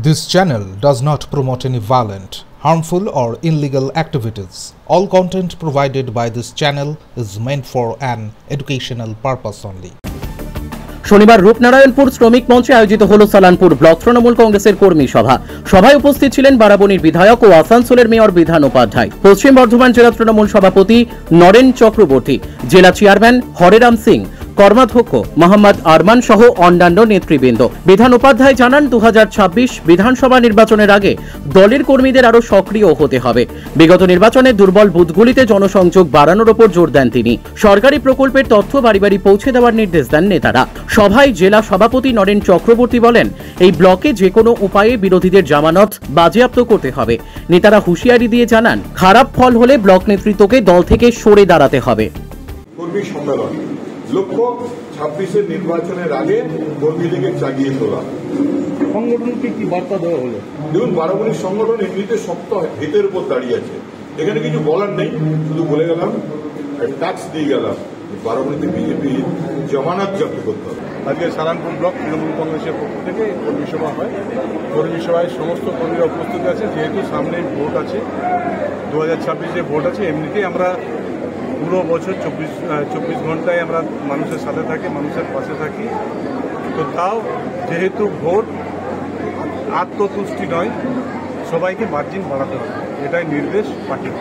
This channel does not promote any violent, harmful or illegal activities. All content provided by this channel is meant for an educational purpose only. শনিবার রূপনারায়ণপুর শ্রমিক মঞ্চে আয়োজিত হল Salanpur block Trinamool কংগ্রেসের কর্মী সভা। সভায় উপস্থিত ছিলেন বারাবণীর বিধায়ক ও আসানসোলের মেয়র বিধান উপাধ্যায়, পশ্চিম বর্ধমান জেলা তৃণমূল সভাপতি নরেন চক্রবর্তী, জেলা চেয়ারম্যান হরেরাম সিং, কর্মাধ্যক্ষ মোহাম্মদ আরমান সহ অন্যান্য নেতৃবৃন্দ। বিধান উপাধ্যায় জানান, 2026 বিধানসভা নির্বাচনের আগে দলের কর্মীদের আরো সক্রিয় হতে হবে। বিগত নির্বাচনে দুর্বল বুথগুলিতে জনসংযোগ বাড়ানোর উপর জোর দেন তিনি। সরকারি প্রকল্পের তথ্য বাড়ি বাড়ি পৌঁছে দেওয়ার নির্দেশ দেন নেতারা। সভায় জেলা সভাপতি নরেন চক্রবর্তী বলেন, এই ব্লকে যে কোনো উপায়ে বিরোধীদের জামানত বাজেয়াপ্ত করতে হবে। নেতারা হুঁশিয়ারি দিয়ে জানান, খারাপ ফল হলে ব্লক নেতৃত্বকে দল থেকে সরে দাঁড়াতে হবে। কর্মী সম্মেলন লক্ষ্য 26-এর নির্বাচনের আগে কর্মীদেরকে জাগিয়ে তোলা। সংগঠনকে কি বার্তা দেওয়া হলো? দেখুন, বারাবণীর সংগঠন এমনিতে শক্ত ভিতের উপর দাঁড়িয়ে আছে, এখানে কিছু বলার নেই। শুধু বলে গেলাম, ট্যাক্স দিয়ে গেলাম, বারাবণীতে বিজেপি জামানত জব্দ করতে হবে। আজকে সালানপুর ব্লক তৃণমূল কংগ্রেসের পক্ষ থেকে কর্মী সভা হয়। কর্মী সভায় সমস্ত কর্মীরা উপস্থিত আছে। যেহেতু সামনে ভোট আছে, 2026-এ ভোট আছে, এমনিতেই আমরা পুরো বছর 24 ঘন্টায় আমরা মানুষের সাথে থাকি, মানুষের পাশে থাকি। তো তাও যেহেতু ভোট আত্মতুষ্টি নয়, সবাইকে মার্জিন বাড়াতে হবে, এটাই নির্দেশ পার্টির।